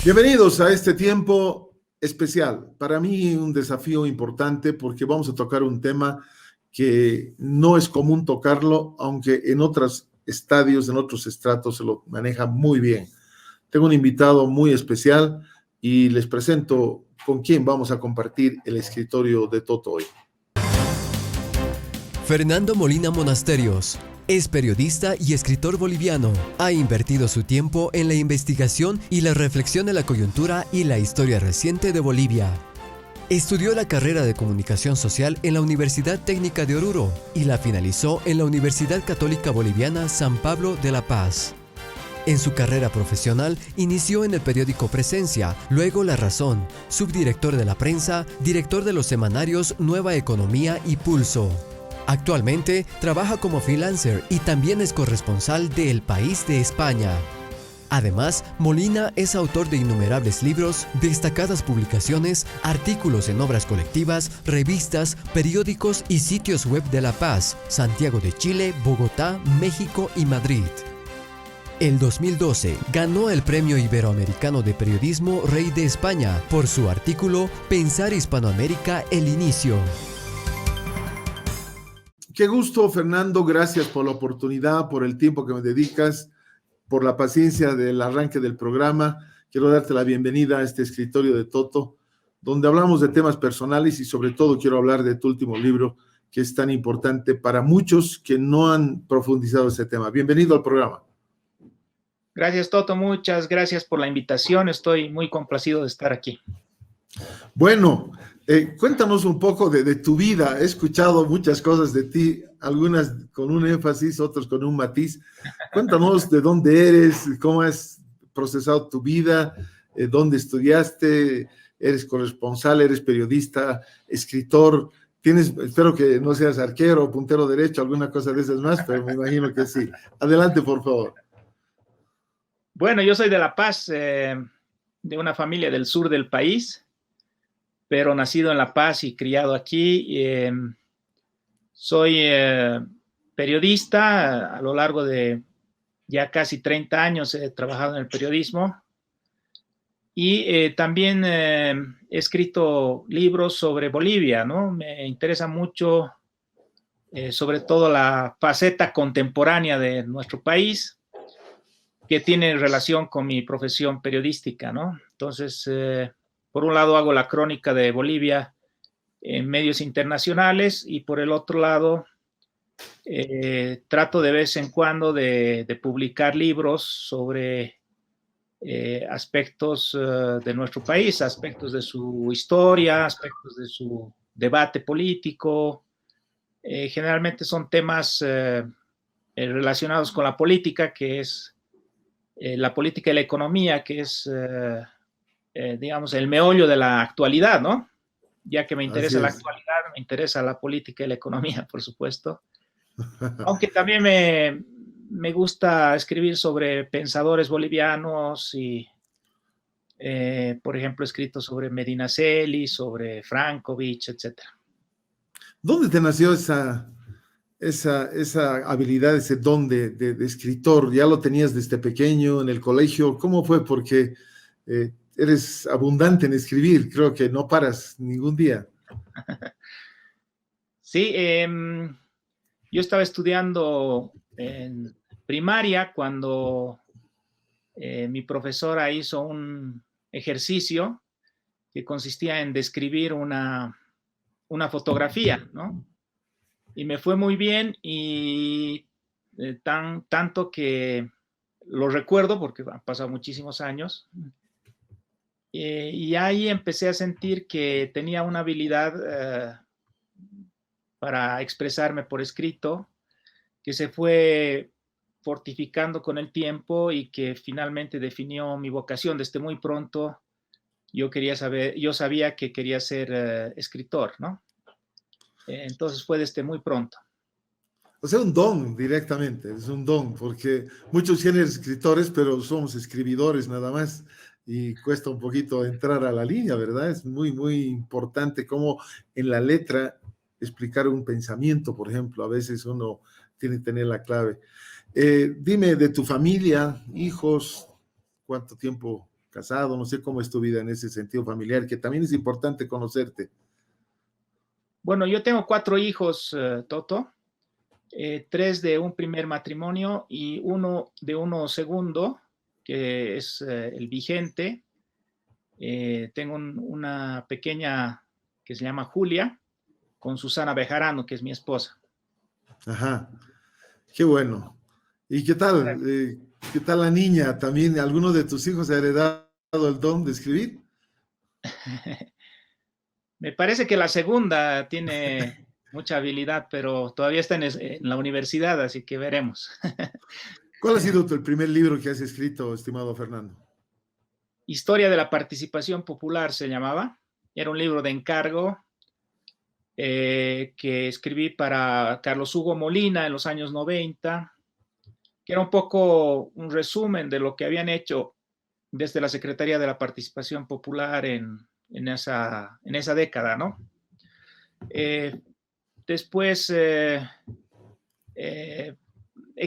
Bienvenidos a este tiempo especial. Para mí un desafío importante porque vamos a tocar un tema que no es común tocarlo, aunque en otros estadios, en otros estratos se lo maneja muy bien. Tengo un invitado muy especial y les presento con quién vamos a compartir el escritorio de Toto hoy. Fernando Molina Monasterios es periodista y escritor boliviano. Ha invertido su tiempo en la investigación y la reflexión de la coyuntura y la historia reciente de Bolivia. Estudió la carrera de Comunicación Social en la Universidad Técnica de Oruro y la finalizó en la Universidad Católica Boliviana San Pablo de La Paz. En su carrera profesional inició en el periódico Presencia, luego La Razón, subdirector de la prensa, director de los semanarios Nueva Economía y Pulso. Actualmente trabaja como freelancer y también es corresponsal de El País de España. Además, Molina es autor de innumerables libros, destacadas publicaciones, artículos en obras colectivas, revistas, periódicos y sitios web de La Paz, Santiago de Chile, Bogotá, México y Madrid. El 2012 ganó el Premio Iberoamericano de Periodismo Rey de España por su artículo Pensar Hispanoamérica, el inicio. Qué gusto, Fernando. Gracias por la oportunidad, por el tiempo que me dedicas, por la paciencia del arranque del programa. Quiero darte la bienvenida a este escritorio de Toto, donde hablamos de temas personales y sobre todo quiero hablar de tu último libro, que es tan importante para muchos que no han profundizado ese tema. Bienvenido al programa. Gracias, Toto. Muchas gracias por la invitación. Estoy muy complacido de estar aquí. Bueno, cuéntanos un poco de tu vida. He escuchado muchas cosas de ti, algunas con un énfasis, otras con un matiz. Cuéntanos de dónde eres, cómo has procesado tu vida, dónde estudiaste, eres corresponsal, eres periodista, escritor. Espero que no seas arquero, puntero derecho, alguna cosa de esas más, pero me imagino que sí. Adelante, por favor. Bueno, yo soy de La Paz, de una familia del sur del país, pero nacido en La Paz y criado aquí. Soy periodista. A lo largo de ya casi 30 años he trabajado en el periodismo y también he escrito libros sobre Bolivia, ¿no? Me interesa mucho, sobre todo la faceta contemporánea de nuestro país, que tiene relación con mi profesión periodística, ¿no? Entonces, por un lado hago la crónica de Bolivia en medios internacionales y por el otro lado trato de vez en cuando de publicar libros sobre aspectos de nuestro país, aspectos de su historia, aspectos de su debate político. Generalmente son temas relacionados con la política, que es la política y la economía, que es, digamos, el meollo de la actualidad, ¿no? Ya que me interesa la actualidad, me interesa la política y la economía, por supuesto. Aunque también me gusta escribir sobre pensadores bolivianos y, por ejemplo, he escrito sobre Medinaceli, sobre Frankovic, etc. ¿Dónde te nació esa habilidad, ese don de escritor? ¿Ya lo tenías desde pequeño en el colegio? ¿Cómo fue? Porque eres abundante en escribir, creo que no paras ningún día. Sí, yo estaba estudiando en primaria cuando mi profesora hizo un ejercicio que consistía en describir una fotografía, ¿no? Y me fue muy bien y tanto que lo recuerdo porque han pasado muchísimos años. Y ahí empecé a sentir que tenía una habilidad para expresarme por escrito, que se fue fortificando con el tiempo y que finalmente definió mi vocación. Desde muy pronto yo sabía que quería ser escritor, ¿no? Entonces fue desde muy pronto. O sea, un don directamente, es un don, porque muchos quieren escritores, pero somos escribidores nada más y cuesta un poquito entrar a la línea, ¿verdad? Es muy, muy importante cómo en la letra explicar un pensamiento, por ejemplo, a veces uno tiene que tener la clave. Dime de tu familia, hijos, ¿cuánto tiempo casado, no sé cómo es tu vida en ese sentido familiar, que también es importante conocerte. Bueno, yo tengo 4 hijos, Toto, 3 de un primer matrimonio y uno de uno segundo, que es el vigente. Tengo una pequeña que se llama Julia, con Susana Bejarano, que es mi esposa. Ajá, qué bueno. ¿Y qué tal? ¿Qué tal la niña? ¿También alguno de tus hijos ha heredado el don de escribir? Me parece que la segunda tiene mucha habilidad, pero todavía está en la universidad, así que veremos. ¿Cuál ha sido el primer libro que has escrito, estimado Fernando? Historia de la participación popular se llamaba. Era un libro de encargo que escribí para Carlos Hugo Molina en los años 90, que era un poco un resumen de lo que habían hecho desde la Secretaría de la Participación Popular en esa década, ¿no? Después he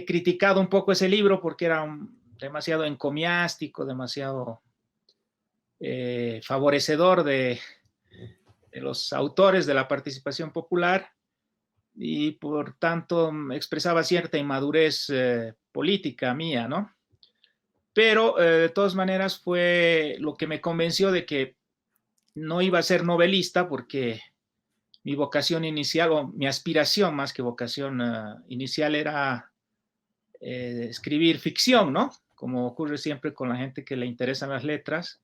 criticado un poco ese libro porque era demasiado encomiástico, demasiado favorecedor de los autores de la participación popular y por tanto expresaba cierta inmadurez política mía, ¿no? Pero de todas maneras fue lo que me convenció de que no iba a ser novelista porque mi vocación inicial, o mi aspiración más que vocación inicial era escribir ficción, ¿no? Como ocurre siempre con la gente que le interesan las letras.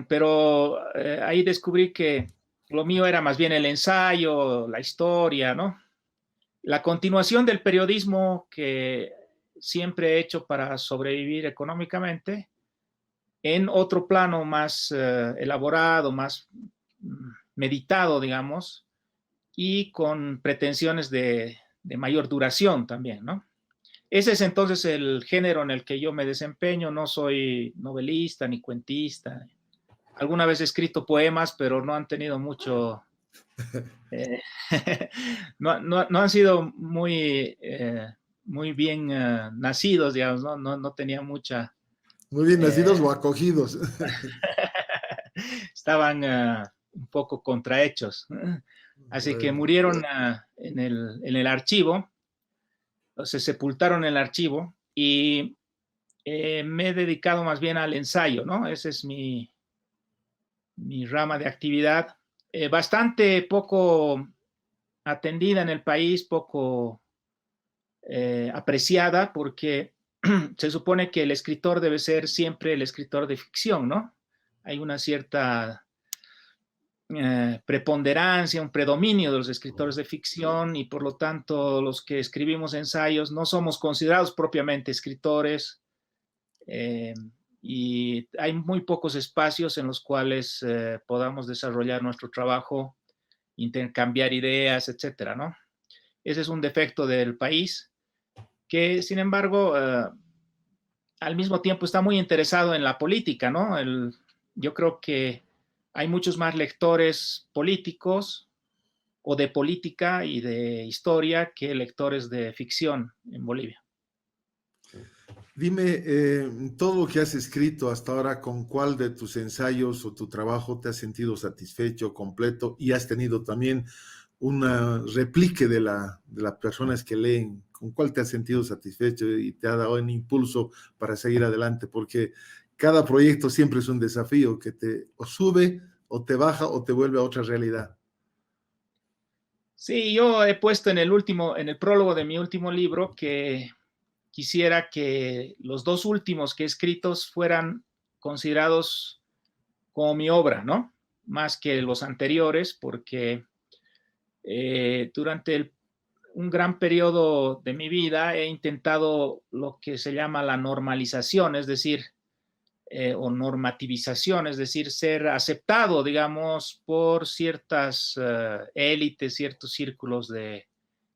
Pero ahí descubrí que lo mío era más bien el ensayo, la historia, ¿no? La continuación del periodismo que siempre he hecho para sobrevivir económicamente, en otro plano más elaborado, más meditado, digamos, y con pretensiones de mayor duración también, ¿no? Ese es entonces el género en el que yo me desempeño. No soy novelista ni cuentista. Alguna vez he escrito poemas, pero no han tenido mucho... no han sido muy bien nacidos, digamos, no tenía mucha... Muy bien nacidos o acogidos. Estaban un poco contrahechos. Así que Bueno, murieron en el archivo, se sepultaron en el archivo y me he dedicado más bien al ensayo, ¿no? Esa es mi rama de actividad. Bastante poco atendida en el país, poco apreciada, porque se supone que el escritor debe ser siempre el escritor de ficción, ¿no? Hay una cierta preponderancia, un predominio de los escritores de ficción y por lo tanto los que escribimos ensayos no somos considerados propiamente escritores y hay muy pocos espacios en los cuales podamos desarrollar nuestro trabajo, intercambiar ideas, etcétera, ¿no? Ese es un defecto del país que, sin embargo, al mismo tiempo está muy interesado en la política, ¿no? Yo creo que hay muchos más lectores políticos o de política y de historia que lectores de ficción en Bolivia. dime, todo lo que has escrito hasta ahora, ¿con cuál de tus ensayos o tu trabajo te has sentido satisfecho, completo y has tenido también una replique de las personas que leen? ¿Con cuál te has sentido satisfecho y te ha dado un impulso para seguir adelante? Porque cada proyecto siempre es un desafío que te o sube o te baja o te vuelve a otra realidad. Sí, yo he puesto en el prólogo de mi último libro que quisiera que los 2 últimos que he escritos fueran considerados como mi obra, ¿no? Más que los anteriores, porque durante un gran periodo de mi vida he intentado lo que se llama la normalización, es decir, o normativización, es decir, ser aceptado, digamos, por ciertas élites, ciertos círculos de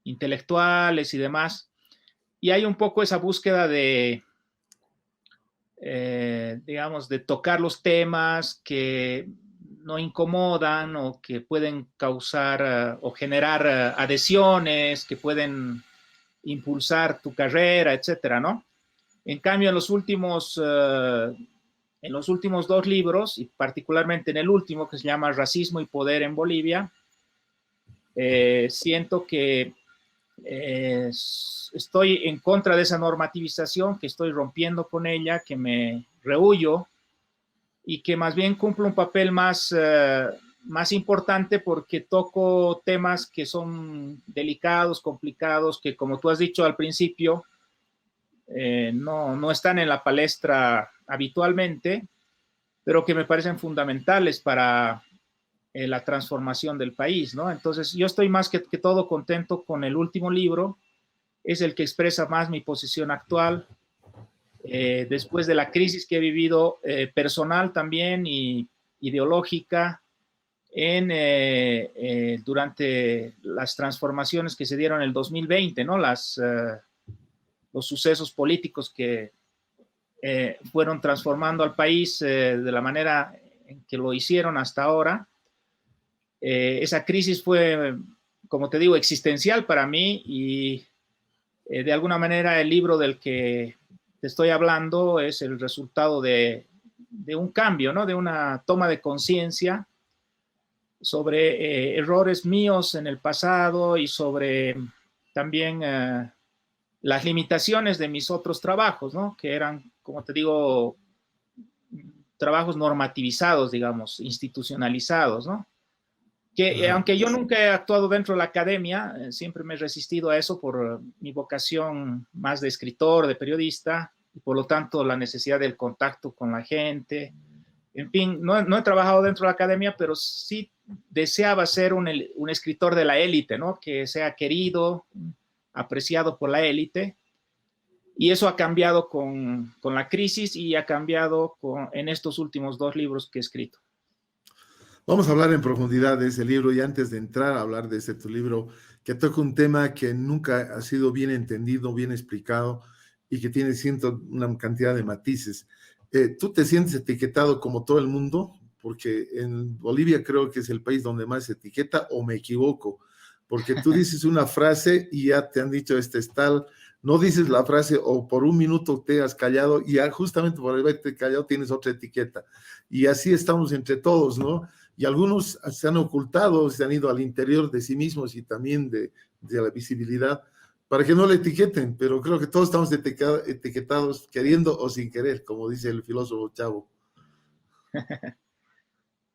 intelectuales y demás. Y hay un poco esa búsqueda de, digamos, de tocar los temas que no incomodan o que pueden causar o generar adhesiones, que pueden impulsar tu carrera, etcétera, ¿no? En cambio, en los últimos en los últimos dos libros, y particularmente en el último, que se llama Racismo y Poder en Bolivia, siento que estoy en contra de esa normativización, que estoy rompiendo con ella, que me rehuyo y que más bien cumple un papel más importante porque toco temas que son delicados, complicados, que como tú has dicho al principio, no están en la palestra habitualmente, pero que me parecen fundamentales para la transformación del país, ¿no? Entonces, yo estoy más que todo contento con el último libro, es el que expresa más mi posición actual, después de la crisis que he vivido personal también y ideológica durante las transformaciones que se dieron en el 2020, ¿no? Los sucesos políticos que fueron transformando al país de la manera en que lo hicieron hasta ahora. Esa crisis fue, como te digo, existencial para mí y de alguna manera el libro del que te estoy hablando es el resultado de un cambio, ¿no? De una toma de conciencia sobre errores míos en el pasado y sobre también las limitaciones de mis otros trabajos, ¿no? Que eran, como te digo, trabajos normativizados, digamos, institucionalizados, ¿no? Que aunque yo nunca he actuado dentro de la academia, siempre me he resistido a eso por mi vocación más de escritor, de periodista, y por lo tanto la necesidad del contacto con la gente. En fin, no he trabajado dentro de la academia, pero sí deseaba ser un escritor de la élite, ¿no? Que sea querido, apreciado por la élite. Y eso ha cambiado con la crisis y ha cambiado en estos últimos dos libros que he escrito. Vamos a hablar en profundidad de ese libro y antes de entrar a hablar de tu libro, que toca un tema que nunca ha sido bien entendido, bien explicado y que tiene una cantidad de matices. ¿Tú te sientes etiquetado como todo el mundo? Porque en Bolivia creo que es el país donde más se etiqueta, o me equivoco, porque tú dices una frase y ya te han dicho este es tal, no dices la frase o por un minuto te has callado y ya justamente por haberte callado tienes otra etiqueta. Y así estamos entre todos, ¿no? Y algunos se han ocultado, se han ido al interior de sí mismos y también de la visibilidad para que no le etiqueten, pero creo que todos estamos etiquetados queriendo o sin querer, como dice el filósofo Chavo.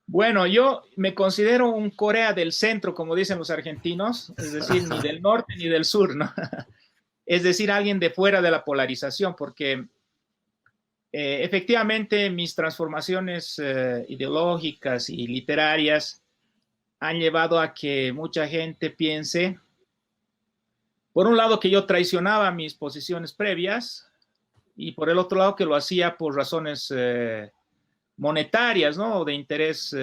Bueno, yo me considero un Corea del Centro, como dicen los argentinos, es decir, ni del norte ni del sur, ¿no? Es decir, alguien de fuera de la polarización, porque efectivamente mis transformaciones ideológicas y literarias han llevado a que mucha gente piense, por un lado, que yo traicionaba mis posiciones previas y por el otro lado que lo hacía por razones monetarias, ¿no? De interés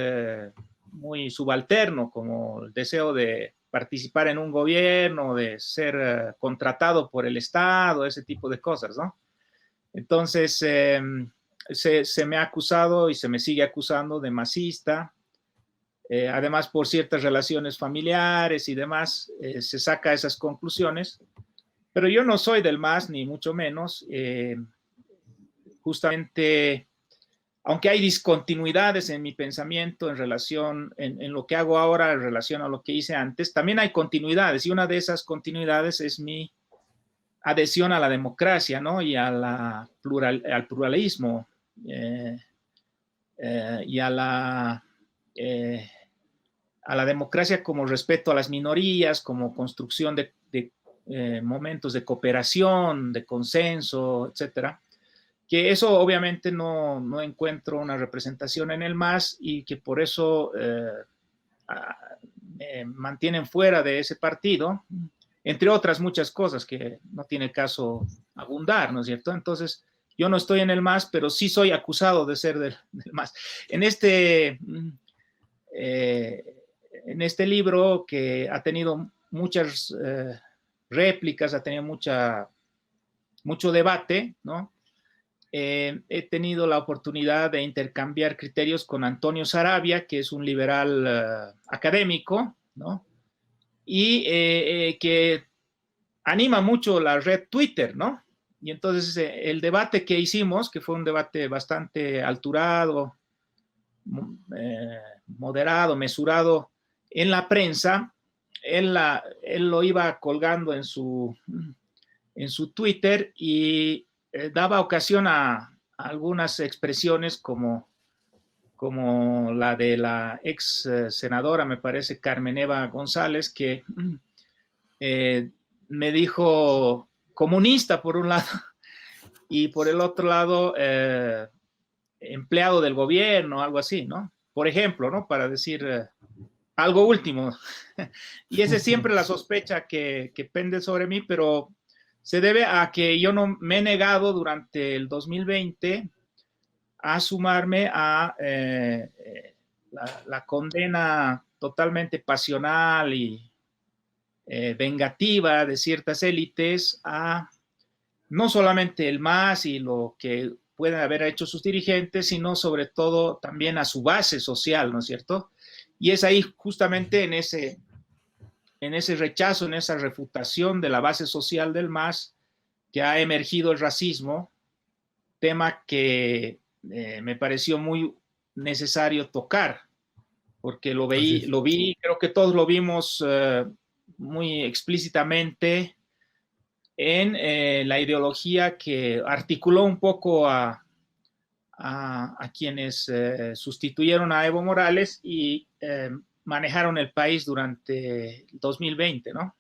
muy subalterno, como el deseo de participar en un gobierno, de ser contratado por el Estado, ese tipo de cosas, ¿no? Entonces, se me ha acusado y se me sigue acusando de masista. Además, por ciertas relaciones familiares y demás, se saca esas conclusiones. Pero yo no soy del MAS, ni mucho menos. Justamente, aunque hay discontinuidades en mi pensamiento en lo que hago ahora en relación a lo que hice antes, también hay continuidades. Y una de esas continuidades es mi adhesión a la democracia, ¿no? Y al pluralismo y a la democracia como respeto a las minorías, como construcción de momentos de cooperación, de consenso, etcétera. Que eso obviamente no encuentro una representación en el MAS y que por eso me mantienen fuera de ese partido, entre otras muchas cosas que no tiene caso abundar, ¿no es cierto? Entonces, yo no estoy en el MAS, pero sí soy acusado de ser del MAS. En este libro, que ha tenido muchas réplicas, ha tenido mucho debate, ¿no? He tenido la oportunidad de intercambiar criterios con Antonio Saravia, que es un liberal académico, ¿no? Y que anima mucho la red Twitter, ¿no? Y entonces el debate que hicimos, que fue un debate bastante alturado, moderado, mesurado en la prensa, él lo iba colgando en su Twitter y daba ocasión a algunas expresiones como la de la ex senadora, me parece, Carmen Eva González, que me dijo comunista por un lado y por el otro lado empleado del gobierno, algo así, ¿no? Por ejemplo, ¿no? Para decir algo último. Y esa es siempre la sospecha que pende sobre mí, pero se debe a que yo no me he negado durante el 2020 a sumarme a la condena totalmente pasional y vengativa de ciertas élites a no solamente el MAS y lo que pueden haber hecho sus dirigentes, sino sobre todo también a su base social, ¿no es cierto? Y es ahí justamente en ese rechazo, en esa refutación de la base social del MAS que ha emergido el racismo, tema que me pareció muy necesario tocar, porque lo vi, creo que todos lo vimos muy explícitamente en la ideología que articuló un poco a quienes sustituyeron a Evo Morales y manejaron el país durante el 2020, ¿no?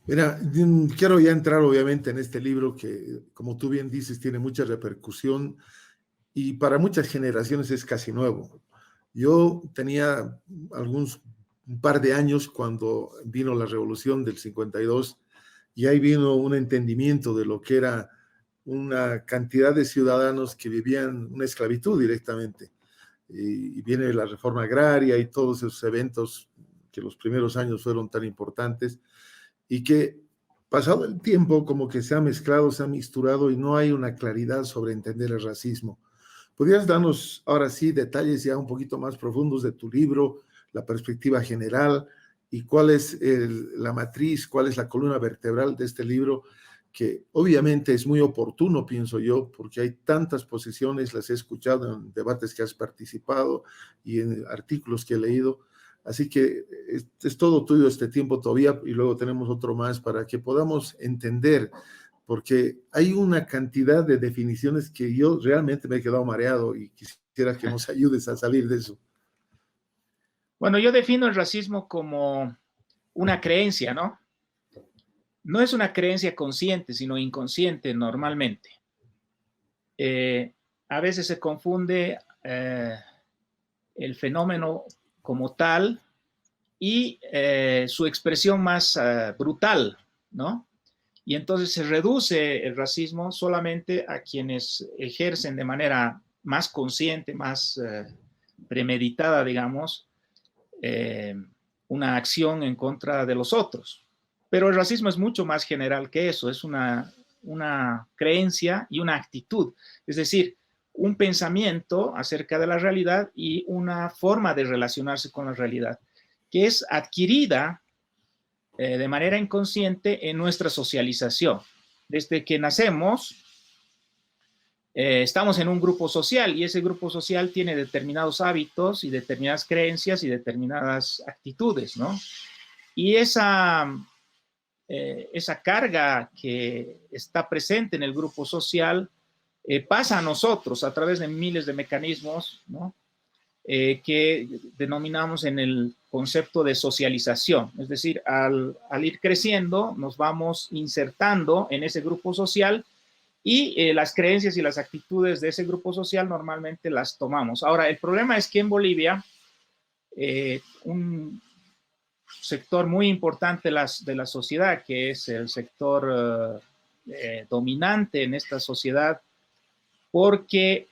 Mira, quiero ya entrar obviamente en este libro que, como tú bien dices, tiene mucha repercusión y para muchas generaciones es casi nuevo. Yo tenía un par de años cuando vino la revolución del 52 y ahí vino un entendimiento de lo que era una cantidad de ciudadanos que vivían una esclavitud directamente. Y viene la reforma agraria y todos esos eventos que los primeros años fueron tan importantes y que pasado el tiempo como que se ha mezclado, se ha misturado y no hay una claridad sobre entender el racismo. ¿Podrías darnos ahora sí detalles ya un poquito más profundos de tu libro, la perspectiva general y cuál es la matriz, cuál es la columna vertebral de este libro, que obviamente es muy oportuno, pienso yo, porque hay tantas posiciones, las he escuchado en debates que has participado y en artículos que he leído, así que es todo tuyo este tiempo todavía y luego tenemos otro más para que podamos entender, porque hay una cantidad de definiciones que yo realmente me he quedado mareado y quisiera que nos ayudes a salir de eso. Bueno, yo defino el racismo como una creencia, ¿no? No es una creencia consciente, sino inconsciente normalmente. A veces se confunde el fenómeno como tal y su expresión más brutal, ¿no? Y entonces se reduce el racismo solamente a quienes ejercen de manera más consciente, más premeditada, digamos, una acción en contra de los otros. Pero el racismo es mucho más general que eso, es una creencia y una actitud, es decir, un pensamiento acerca de la realidad y una forma de relacionarse con la realidad, que es adquirida de manera inconsciente en nuestra socialización. Desde que nacemos, estamos en un grupo social y ese grupo social tiene determinados hábitos y determinadas creencias y determinadas actitudes, ¿no? Y esa carga que está presente en el grupo social pasa a nosotros a través de miles de mecanismos, ¿no? Que denominamos en el concepto de socialización. Es decir, al ir creciendo, nos vamos insertando en ese grupo social y las creencias y las actitudes de ese grupo social normalmente las tomamos. Ahora, el problema es que en Bolivia, un sector muy importante de la sociedad, que es el sector dominante en esta sociedad, porque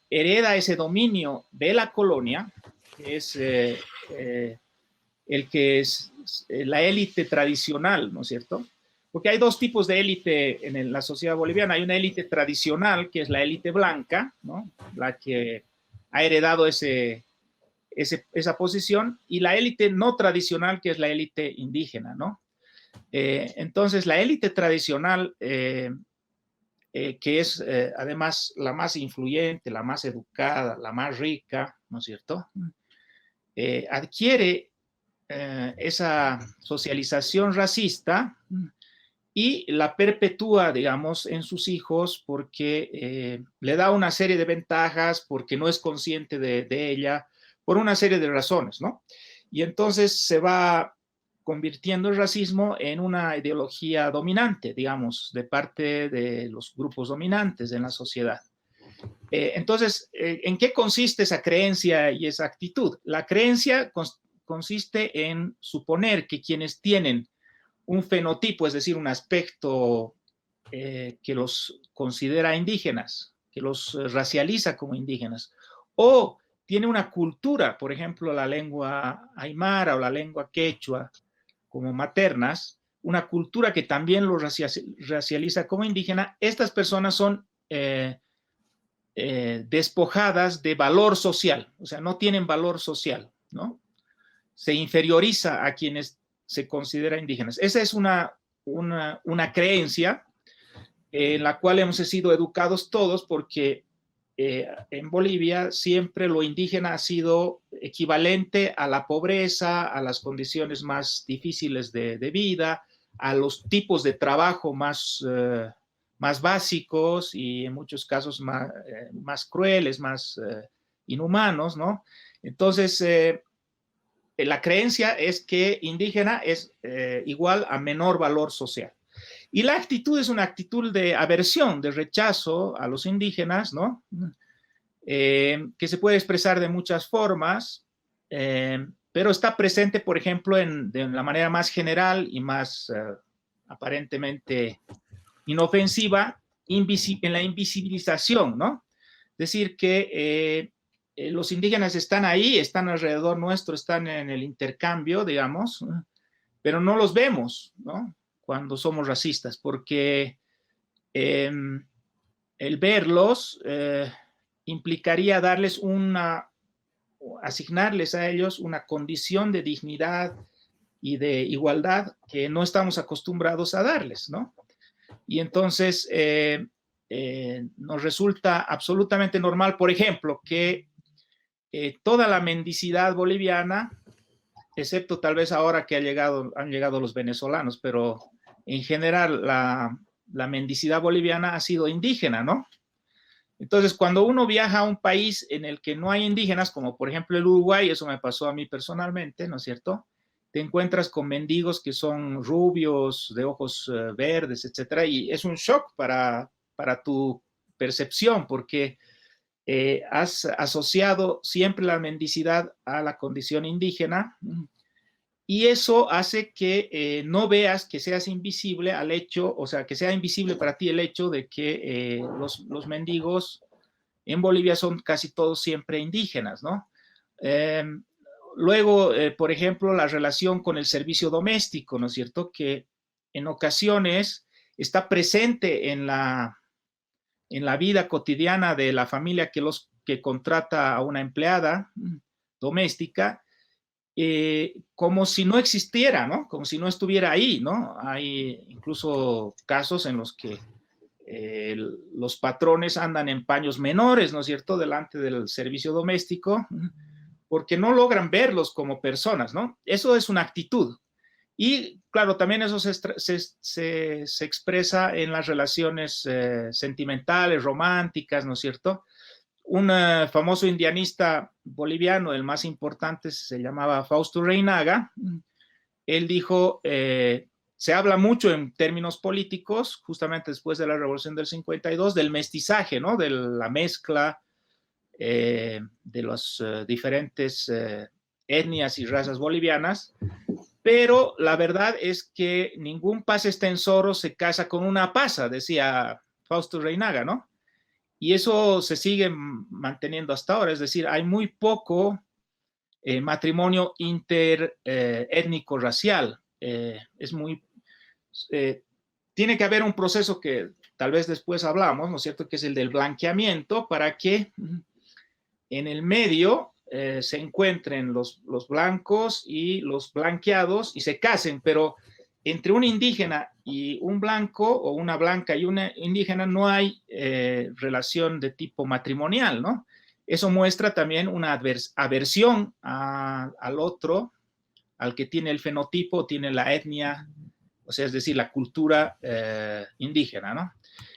hereda ese dominio de la colonia, que es el que es la élite tradicional, ¿no es cierto? Porque hay dos tipos de élite en la sociedad boliviana. Hay una élite tradicional, que es la élite blanca, ¿no? La que ha heredado esa posición, y la élite no tradicional, que es la élite indígena, ¿no? Entonces, la élite tradicional, que es además la más influyente, la más educada, la más rica, ¿no es cierto? Adquiere esa socialización racista y la perpetúa, digamos, en sus hijos porque le da una serie de ventajas, porque no es consciente de ella, por una serie de razones, ¿no? Y entonces se va convirtiendo el racismo en una ideología dominante, digamos, de parte de los grupos dominantes en la sociedad. Entonces, ¿en qué consiste esa creencia y esa actitud? La creencia consiste en suponer que quienes tienen un fenotipo, es decir, un aspecto que los considera indígenas, que los racializa como indígenas, o tiene una cultura, por ejemplo, la lengua aymara o la lengua quechua, como maternas, una cultura que también los racializa como indígena, estas personas son despojadas de valor social, o sea, no tienen valor social, ¿no? Se inferioriza a quienes se consideran indígenas. Esa es una creencia en la cual hemos sido educados todos porque en Bolivia siempre lo indígena ha sido equivalente a la pobreza, a las condiciones más difíciles de vida, a los tipos de trabajo más básicos y en muchos casos más crueles, más inhumanos, ¿no? Entonces, la creencia es que indígena es igual a menor valor social. Y la actitud es una actitud de aversión, de rechazo a los indígenas, ¿no? Que se puede expresar de muchas formas, pero está presente, por ejemplo, de la manera más general y más aparentemente inofensiva, en la invisibilización, ¿no? Es decir, que los indígenas están ahí, están alrededor nuestro, están en el intercambio, digamos, pero no los vemos, ¿no? Cuando somos racistas, porque el verlos implicaría asignarles a ellos una condición de dignidad y de igualdad que no estamos acostumbrados a darles, ¿no? Y entonces nos resulta absolutamente normal, por ejemplo, que toda la mendicidad boliviana, excepto tal vez ahora que han llegado los venezolanos, pero en general la mendicidad boliviana ha sido indígena, ¿no? Entonces, cuando uno viaja a un país en el que no hay indígenas, como por ejemplo el Uruguay, eso me pasó a mí personalmente, ¿no es cierto? Te encuentras con mendigos que son rubios, de ojos verdes, etcétera, y es un shock para tu percepción, porque has asociado siempre la mendicidad a la condición indígena, y eso hace que no veas, que seas invisible al hecho, o sea, que sea invisible para ti el hecho de que los mendigos en Bolivia son casi todos siempre indígenas, ¿no? Luego, por ejemplo, la relación con el servicio doméstico, ¿no es cierto? Que en ocasiones está presente en la vida cotidiana de la familia que contrata a una empleada doméstica, como si no existiera, ¿no? Como si no estuviera ahí, ¿no? Hay incluso casos en los que los patrones andan en paños menores, ¿no es cierto?, delante del servicio doméstico, porque no logran verlos como personas, ¿no? Eso es una actitud. Y claro, también eso se expresa en las relaciones sentimentales, románticas, ¿no es cierto? Un famoso indianista boliviano, el más importante, se llamaba Fausto Reynaga. Él dijo, se habla mucho en términos políticos, justamente después de la Revolución del 52, del mestizaje, ¿no? De la mezcla de las diferentes etnias y razas bolivianas, pero la verdad es que ningún pasestensoro se casa con una pasa, decía Fausto Reynaga, ¿no? Y eso se sigue manteniendo hasta ahora, es decir, hay muy poco matrimonio interétnico racial. Tiene que haber un proceso que tal vez después hablamos, ¿no es cierto?, que es el del blanqueamiento, para que en el medio se encuentren los blancos y los blanqueados y se casen, pero entre un indígena y un blanco, o una blanca y una indígena, no hay relación de tipo matrimonial, ¿no? Eso muestra también una aversión al otro, al que tiene el fenotipo, tiene la etnia, o sea, es decir, la cultura indígena, ¿no?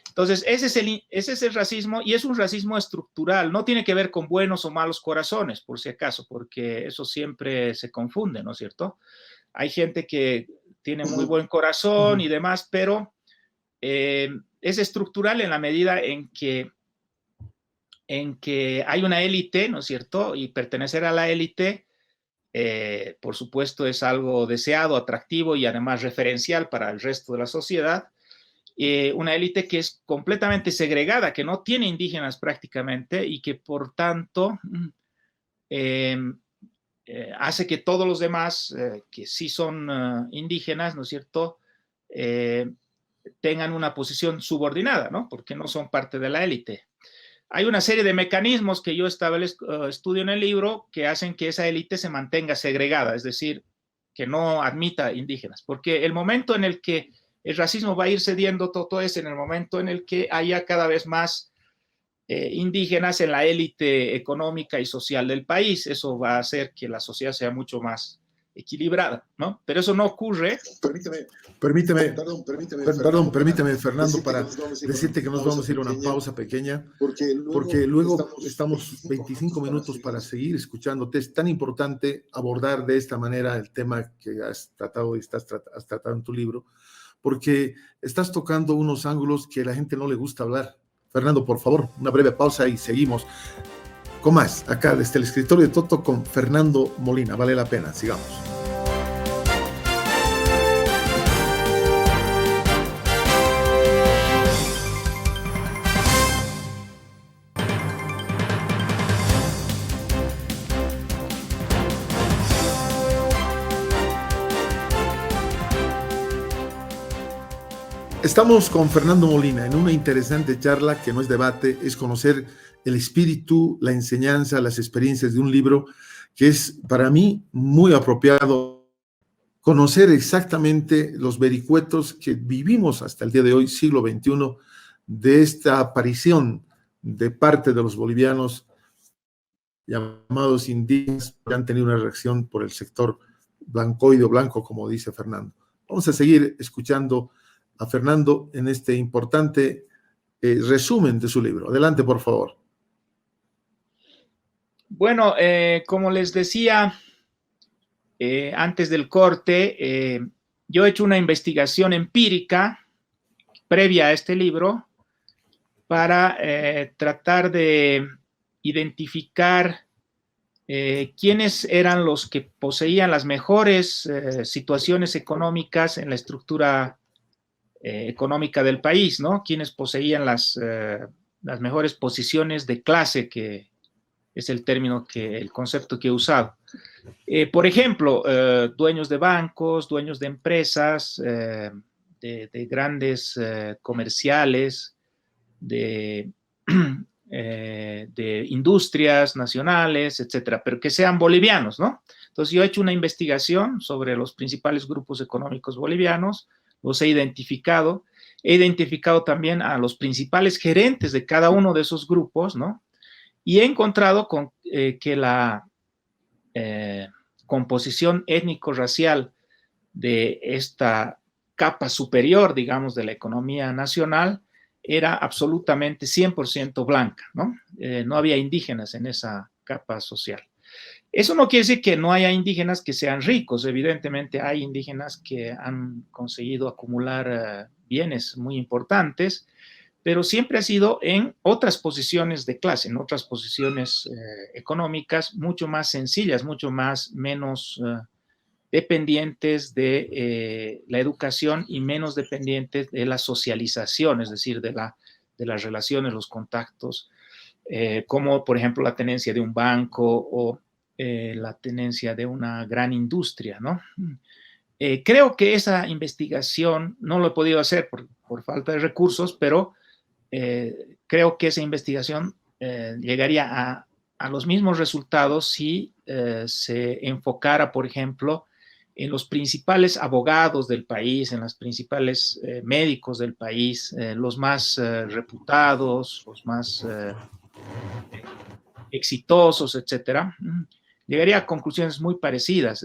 Entonces, ese es el racismo, y es un racismo estructural, no tiene que ver con buenos o malos corazones, por si acaso, porque eso siempre se confunde, ¿no es cierto? Hay gente que tiene muy buen corazón y demás, pero es estructural en la medida en que hay una élite, ¿no es cierto? Y pertenecer a la élite, por supuesto, es algo deseado, atractivo y además referencial para el resto de la sociedad. Una élite que es completamente segregada, que no tiene indígenas prácticamente y que por tanto hace que todos los demás, que sí son indígenas, ¿no es cierto?, tengan una posición subordinada, ¿no? Porque no son parte de la élite. Hay una serie de mecanismos que yo estudio en el libro que hacen que esa élite se mantenga segregada, es decir, que no admita indígenas, porque el momento en el que el racismo va a ir cediendo todo es en el momento en el que haya cada vez más indígenas en la élite económica y social del país. Eso va a hacer que la sociedad sea mucho más equilibrada, ¿no? Pero eso no ocurre. Permíteme, Fernando, para decirte que nos vamos a ir a una pausa pequeña, porque luego estamos 25 minutos para seguir escuchándote. Es tan importante abordar de esta manera el tema que has tratado y has tratado en tu libro, porque estás tocando unos ángulos que a la gente no le gusta hablar. Fernando, por favor, una breve pausa y seguimos con más acá desde el escritorio de Toto con Fernando Molina. Vale la pena, sigamos. Estamos con Fernando Molina en una interesante charla que no es debate, es conocer el espíritu, la enseñanza, las experiencias de un libro que es para mí muy apropiado conocer exactamente los vericuetos que vivimos hasta el día de hoy, siglo XXI, de esta aparición de parte de los bolivianos llamados indígenas que han tenido una reacción por el sector blancoide o blanco, como dice Fernando. Vamos a seguir escuchando a Fernando en este importante resumen de su libro. Adelante, por favor. Bueno, como les decía antes del corte, yo he hecho una investigación empírica previa a este libro para tratar de identificar quiénes eran los que poseían las mejores situaciones económicas en la estructura económica del país, ¿no? Quienes poseían las mejores posiciones de clase, que es el concepto que he usado. Por ejemplo, dueños de bancos, dueños de empresas, de grandes comerciales, de industrias nacionales, etcétera, pero que sean bolivianos, ¿no? Entonces, yo he hecho una investigación sobre los principales grupos económicos bolivianos, los he identificado también a los principales gerentes de cada uno de esos grupos, ¿no? Y he encontrado que la composición étnico-racial de esta capa superior, digamos, de la economía nacional era absolutamente 100% blanca, ¿no? No había indígenas en esa capa social. Eso no quiere decir que no haya indígenas que sean ricos. Evidentemente hay indígenas que han conseguido acumular bienes muy importantes, pero siempre ha sido en otras posiciones de clase, en otras posiciones económicas mucho más sencillas, menos dependientes de la educación y menos dependientes de la socialización, es decir, de las relaciones, los contactos, como por ejemplo la tenencia de un banco o la tenencia de una gran industria, ¿no? Creo que esa investigación no lo he podido hacer por falta de recursos, pero creo que esa investigación llegaría a los mismos resultados si se enfocara, por ejemplo, en los principales abogados del país, en los principales médicos del país, los más reputados, los más exitosos, etcétera, llegaría a conclusiones muy parecidas.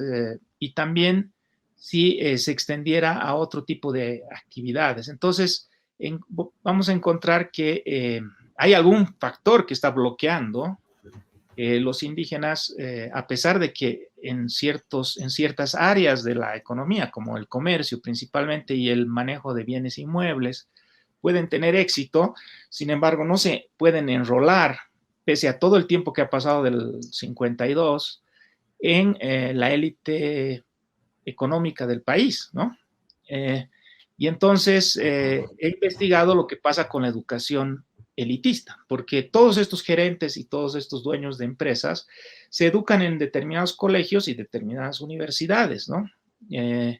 Y también si se extendiera a otro tipo de actividades. Entonces, vamos a encontrar que hay algún factor que está bloqueando los indígenas, a pesar de que en ciertas áreas de la economía, como el comercio principalmente y el manejo de bienes inmuebles, pueden tener éxito, sin embargo, no se pueden enrolar, pese a todo el tiempo que ha pasado del 52, en la élite económica del país, ¿no? Y entonces he investigado lo que pasa con la educación elitista, porque todos estos gerentes y todos estos dueños de empresas se educan en determinados colegios y determinadas universidades, ¿no? En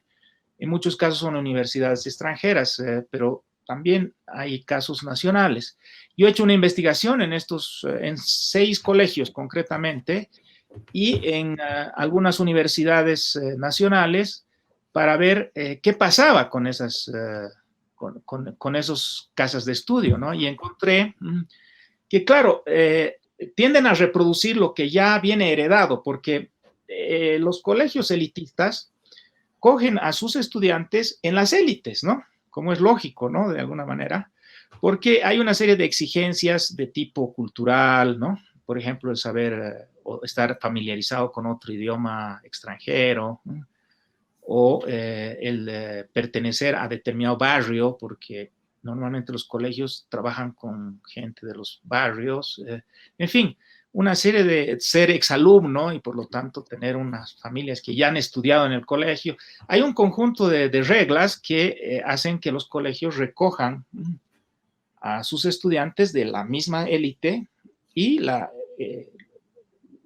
muchos casos son universidades extranjeras, pero también hay casos nacionales. Yo he hecho una investigación en 6 colegios concretamente, y en algunas universidades nacionales para ver qué pasaba con esas con esos casas de estudio, ¿no? Y encontré que, claro, tienden a reproducir lo que ya viene heredado, porque los colegios elitistas cogen a sus estudiantes en las élites, ¿no? Como es lógico, ¿no? De alguna manera, porque hay una serie de exigencias de tipo cultural, ¿no? Por ejemplo, el saber o estar familiarizado con otro idioma extranjero, ¿no? O el pertenecer a determinado barrio, porque normalmente los colegios trabajan con gente de los barrios, en fin, una serie de ser exalumno y por lo tanto tener unas familias que ya han estudiado en el colegio. Hay un conjunto de reglas que hacen que los colegios recojan a sus estudiantes de la misma élite y la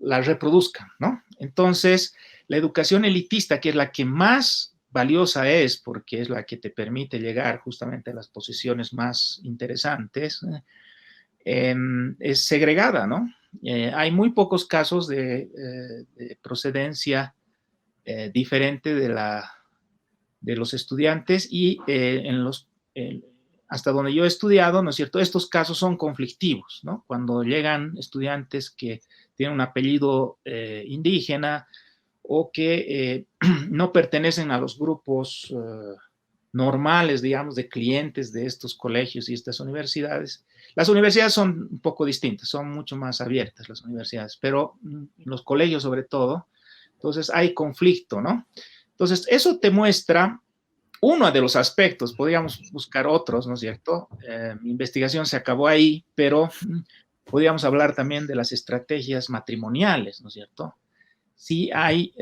reproduzcan, ¿no? Entonces, la educación elitista, que es la que más valiosa es, porque es la que te permite llegar justamente a las posiciones más interesantes, es segregada, ¿no? Hay muy pocos casos de procedencia diferente de los estudiantes y hasta donde yo he estudiado, ¿no es cierto? Estos casos son conflictivos, ¿no? Cuando llegan estudiantes que tienen un apellido indígena o que no pertenecen a los grupos normales, digamos, de clientes de estos colegios y estas universidades. Las universidades son un poco distintas, son mucho más abiertas las universidades, pero los colegios sobre todo, entonces hay conflicto, ¿no? Entonces, eso te muestra uno de los aspectos, podríamos buscar otros, ¿no es cierto? Mi investigación se acabó ahí, pero podríamos hablar también de las estrategias matrimoniales, ¿no es cierto? Sí hay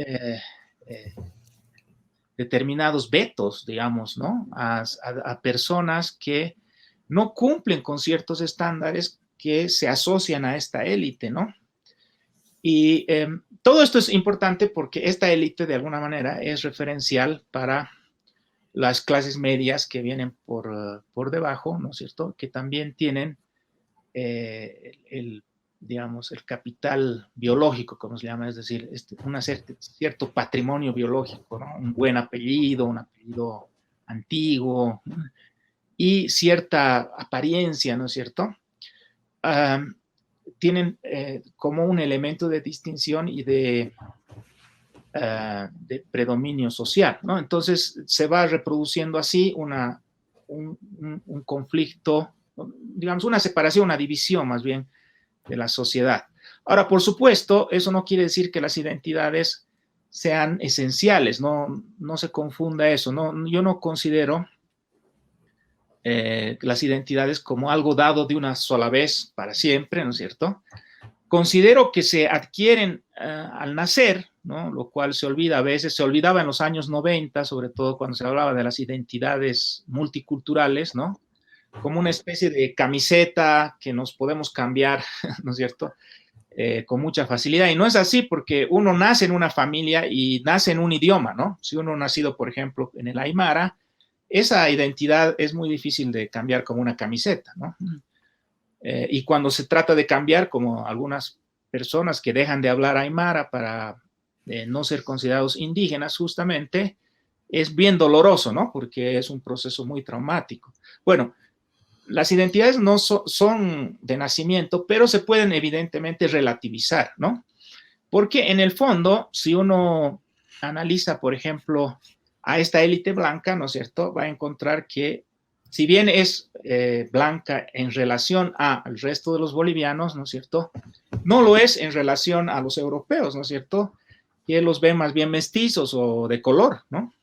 determinados vetos, digamos, ¿no? A personas que no cumplen con ciertos estándares que se asocian a esta élite, ¿no? Y todo esto es importante porque esta élite, de alguna manera, es referencial para las clases medias que vienen por debajo, ¿no es cierto? Que también tienen digamos, el capital biológico, como se llama, es decir, cierto patrimonio biológico, ¿no? Un buen apellido, un apellido antiguo, ¿no? Y cierta apariencia, ¿no es cierto? Tienen como un elemento de distinción y de predominio social, ¿no? Entonces se va reproduciendo así un conflicto, digamos, una separación, una división más bien de la sociedad. Ahora, por supuesto, eso no quiere decir que las identidades sean esenciales, no se confunda eso, yo no considero las identidades como algo dado de una sola vez para siempre, ¿no es cierto? Considero que se adquieren al nacer, ¿no? Lo cual se olvida a veces, se olvidaba en los años 90, sobre todo cuando se hablaba de las identidades multiculturales, ¿no? Como una especie de camiseta que nos podemos cambiar, ¿no es cierto? Con mucha facilidad. Y no es así porque uno nace en una familia y nace en un idioma, ¿no? Si uno ha nacido, por ejemplo, en el Aymara, esa identidad es muy difícil de cambiar como una camiseta, ¿no? Y cuando se trata de cambiar, como algunas personas que dejan de hablar Aymara para no ser considerados indígenas justamente es bien doloroso, ¿no? Porque es un proceso muy traumático. Bueno, las identidades no son de nacimiento, pero se pueden evidentemente relativizar, ¿no? Porque en el fondo, si uno analiza, por ejemplo, a esta élite blanca, ¿no es cierto?, va a encontrar que si bien es blanca en relación al resto de los bolivianos, ¿no es cierto?, no lo es en relación a los europeos, ¿no es cierto?, que los ven más bien mestizos o de color, ¿no?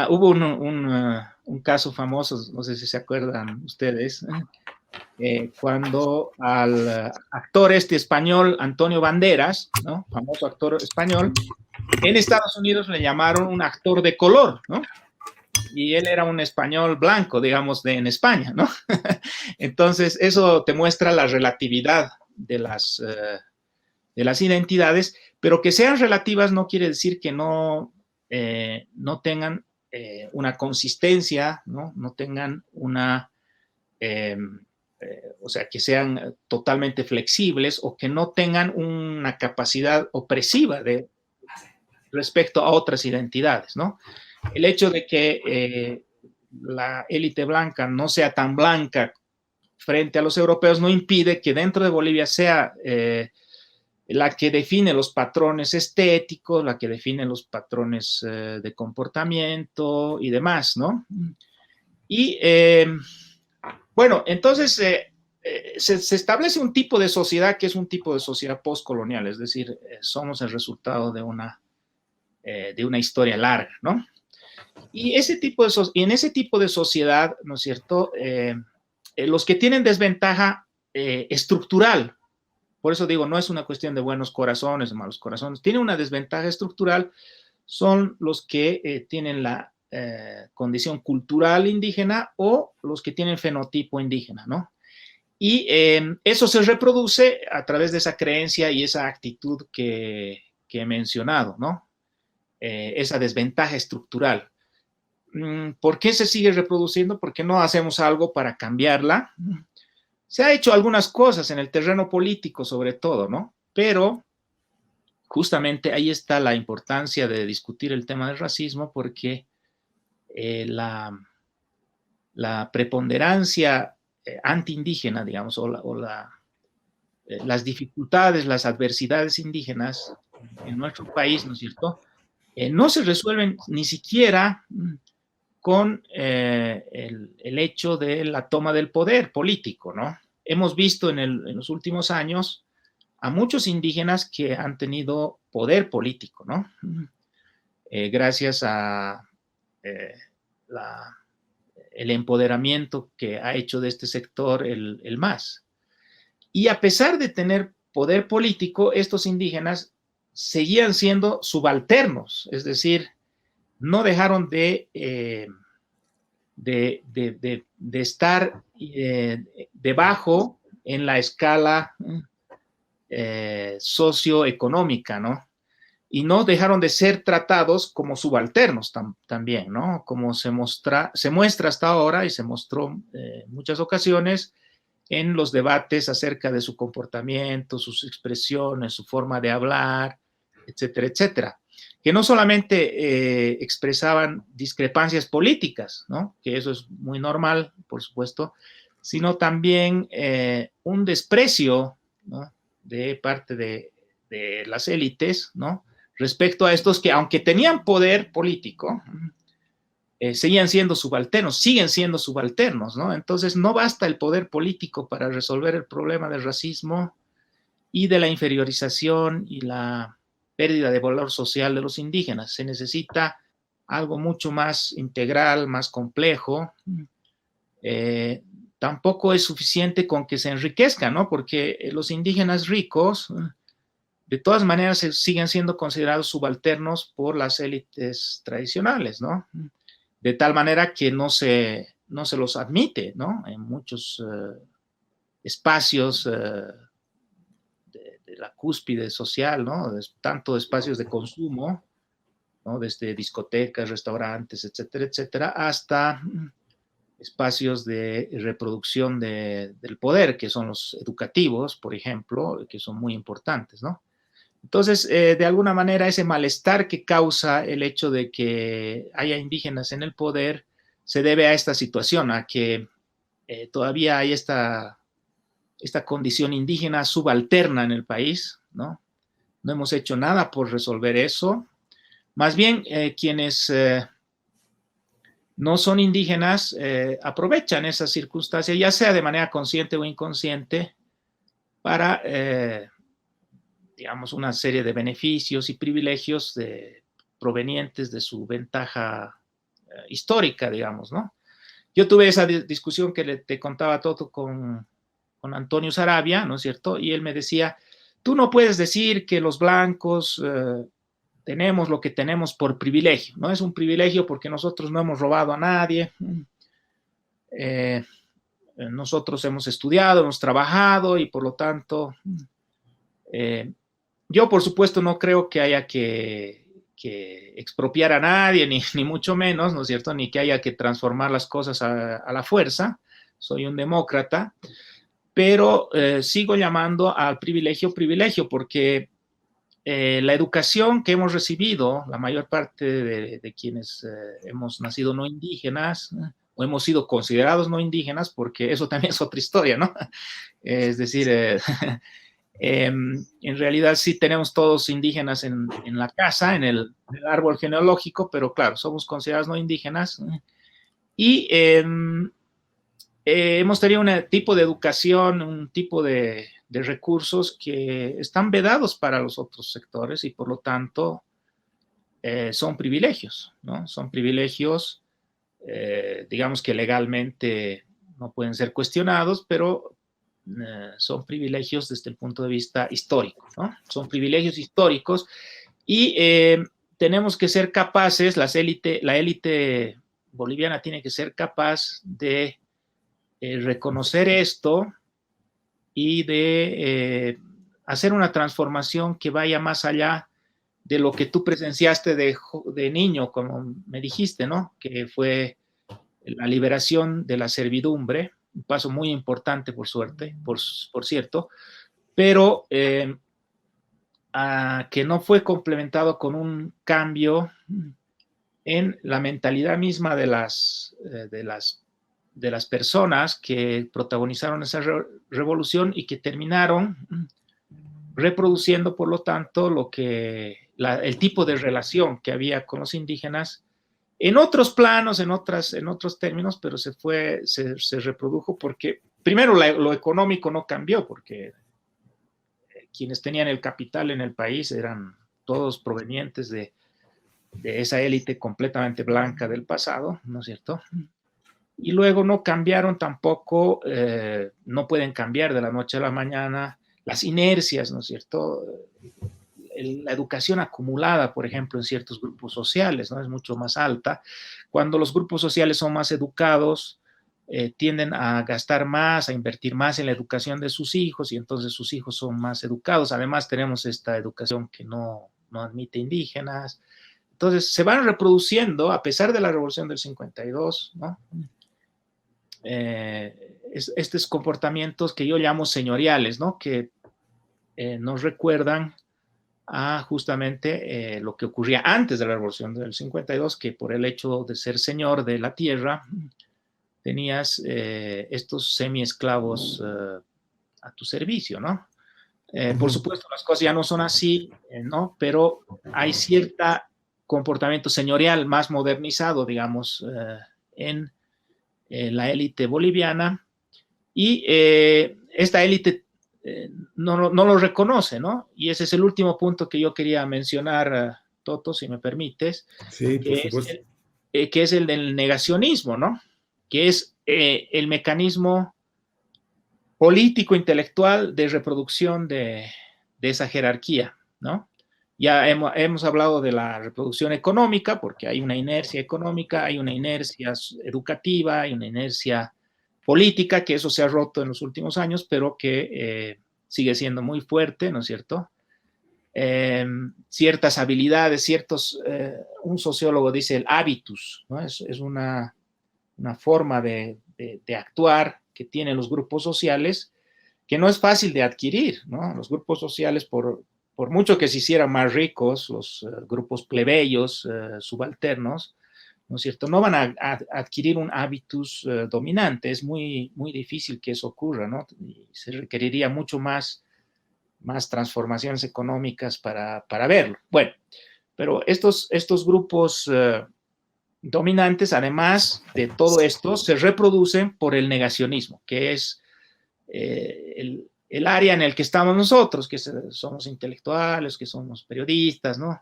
Hubo un caso famoso, no sé si se acuerdan ustedes, cuando al actor español Antonio Banderas, ¿no?, famoso actor español, en Estados Unidos le llamaron un actor de color, ¿no? Y él era un español blanco, digamos, en España, ¿no? Entonces, eso te muestra la relatividad de las identidades, pero que sean relativas no quiere decir que no tengan una consistencia, no tengan una, o sea, que sean totalmente flexibles o que no tengan una capacidad opresiva respecto a otras identidades, ¿no? El hecho de que la élite blanca no sea tan blanca frente a los europeos no impide que dentro de Bolivia sea la que define los patrones estéticos, la que define los patrones de comportamiento y demás, ¿no? Y bueno, entonces se establece un tipo de sociedad que es un tipo de sociedad postcolonial, es decir, somos el resultado de una historia larga, ¿no? Y en ese tipo de sociedad, ¿no es cierto?, los que tienen desventaja estructural, por eso digo, no es una cuestión de buenos corazones o malos corazones, tienen una desventaja estructural, son los que tienen la condición cultural indígena o los que tienen fenotipo indígena, ¿no? Y eso se reproduce a través de esa creencia y esa actitud que he mencionado, ¿no? Esa desventaja estructural. ¿Por qué se sigue reproduciendo? ¿Por qué no hacemos algo para cambiarla? Se ha hecho algunas cosas en el terreno político, sobre todo, ¿no? Pero justamente ahí está la importancia de discutir el tema del racismo, porque la preponderancia antiindígena, digamos, las dificultades, las adversidades indígenas en nuestro país, ¿no es cierto?, no se resuelven ni siquiera con el hecho de la toma del poder político, ¿no? Hemos visto en los últimos años a muchos indígenas que han tenido poder político, ¿no? Gracias a el empoderamiento que ha hecho de este sector el MAS. Y a pesar de tener poder político, estos indígenas seguían siendo subalternos, es decir, no dejaron de estar debajo en la escala socioeconómica, ¿no? Y no dejaron de ser tratados como subalternos también, ¿no? Como se muestra hasta ahora y se mostró en muchas ocasiones en los debates acerca de su comportamiento, sus expresiones, su forma de hablar, etcétera, etcétera, que no solamente expresaban discrepancias políticas, ¿no?, que eso es muy normal, por supuesto, sino también un desprecio, ¿no?, de parte de las élites, ¿no?, respecto a estos que, aunque tenían poder político, seguían siendo subalternos, siguen siendo subalternos, ¿no? Entonces, no basta el poder político para resolver el problema del racismo y de la inferiorización y la pérdida de valor social de los indígenas. Se necesita algo mucho más integral, más complejo. Tampoco es suficiente con que se enriquezcan, ¿no? Porque los indígenas ricos, de todas maneras, siguen siendo considerados subalternos por las élites tradicionales, ¿no? De tal manera que no se los admite, ¿no?, en muchos espacios de la cúspide social, ¿no?, tanto espacios de consumo, ¿no?, desde discotecas, restaurantes, etcétera, etcétera, hasta espacios de reproducción del poder, que son los educativos, por ejemplo, que son muy importantes, ¿no? Entonces, de alguna manera, ese malestar que causa el hecho de que haya indígenas en el poder se debe a esta situación, a que todavía hay esta condición indígena subalterna en el país, ¿no? No hemos hecho nada por resolver eso. Más bien, quienes no son indígenas aprovechan esa circunstancia, ya sea de manera consciente o inconsciente, para, digamos, una serie de beneficios y privilegios provenientes de su ventaja histórica, digamos, ¿no? Yo tuve esa discusión que te contaba todo con Antonio Sarabia, ¿no es cierto? Y él me decía, tú no puedes decir que los blancos tenemos lo que tenemos por privilegio, ¿no? Es un privilegio porque nosotros no hemos robado a nadie, nosotros hemos estudiado, hemos trabajado y por lo tanto, yo por supuesto no creo que haya que expropiar a nadie, ni mucho menos, ¿no es cierto? Ni que haya que transformar las cosas a la fuerza. Soy un demócrata, pero sigo llamando al privilegio, porque la educación que hemos recibido, la mayor parte de quienes hemos nacido no indígenas, o hemos sido considerados no indígenas, porque eso también es otra historia, ¿no? Es decir, en realidad sí tenemos todos indígenas en la casa, en el árbol genealógico, pero claro, somos considerados no indígenas. Y hemos tenido un tipo de educación, un tipo de recursos que están vedados para los otros sectores y por lo tanto son privilegios, ¿no? Son privilegios, digamos que legalmente no pueden ser cuestionados, pero son privilegios desde el punto de vista histórico, ¿no? Son privilegios históricos y tenemos que ser capaces, la élite boliviana tiene que ser capaz de reconocer esto y de hacer una transformación que vaya más allá de lo que tú presenciaste de niño, como me dijiste, ¿no? Que fue la liberación de la servidumbre, un paso muy importante, por suerte, por cierto, pero que no fue complementado con un cambio en la mentalidad misma de las personas que protagonizaron esa revolución y que terminaron reproduciendo, por lo tanto, el tipo de relación que había con los indígenas en otros planos, en otros términos, pero se reprodujo porque, primero, lo económico no cambió, porque quienes tenían el capital en el país eran todos provenientes de esa élite completamente blanca del pasado, ¿no es cierto? Y luego no cambiaron tampoco, no pueden cambiar de la noche a la mañana las inercias, ¿no es cierto? La educación acumulada, por ejemplo, en ciertos grupos sociales, ¿no? Es mucho más alta. Cuando los grupos sociales son más educados, tienden a gastar más, a invertir más en la educación de sus hijos y entonces sus hijos son más educados. Además, tenemos esta educación que no admite indígenas. Entonces, se van reproduciendo, a pesar de la revolución del 52, ¿no? Estos comportamientos que yo llamo señoriales, ¿no? Que nos recuerdan a justamente lo que ocurría antes de la revolución del 52, que por el hecho de ser señor de la tierra, tenías estos semi-esclavos a tu servicio, ¿no? Por supuesto, las cosas ya no son así, ¿no? Pero hay cierto comportamiento señorial más modernizado, digamos, en la élite boliviana, y esta élite no lo reconoce, ¿no? Y ese es el último punto que yo quería mencionar, Toto, si me permites, sí, por supuesto. Que es el del negacionismo, ¿no? Que es el mecanismo político, intelectual de reproducción de esa jerarquía, ¿no? Ya hemos hablado de la reproducción económica, porque hay una inercia económica, hay una inercia educativa, hay una inercia política, que eso se ha roto en los últimos años, pero que sigue siendo muy fuerte, ¿no es cierto? Ciertas habilidades, un sociólogo dice el hábitus, ¿no? Es una forma de actuar que tienen los grupos sociales, que no es fácil de adquirir, ¿no? Los grupos sociales, por por mucho que se hicieran más ricos, los grupos plebeyos, subalternos, ¿no es cierto?, no van a adquirir un hábitus dominante. Es muy, muy difícil que eso ocurra, ¿no? Y se requeriría mucho más transformaciones económicas para verlo. Bueno, pero estos grupos dominantes, además de todo esto, se reproducen por el negacionismo, que es el área en el que estamos nosotros, que somos intelectuales, que somos periodistas, ¿no?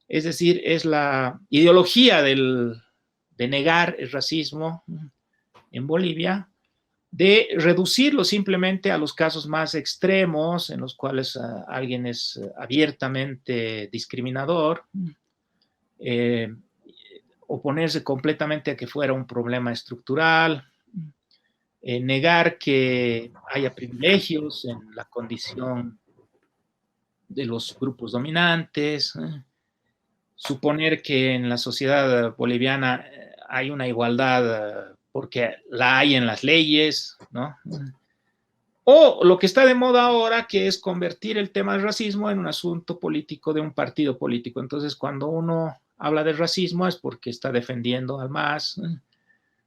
Es decir, es la ideología de negar el racismo en Bolivia, de reducirlo simplemente a los casos más extremos en los cuales alguien es abiertamente discriminador, oponerse completamente a que fuera un problema estructural, negar que haya privilegios en la condición de los grupos dominantes, suponer que en la sociedad boliviana hay una igualdad porque la hay en las leyes, ¿no? O lo que está de moda ahora, que es convertir el tema del racismo en un asunto político de un partido político. Entonces, cuando uno habla de racismo es porque está defendiendo al MAS,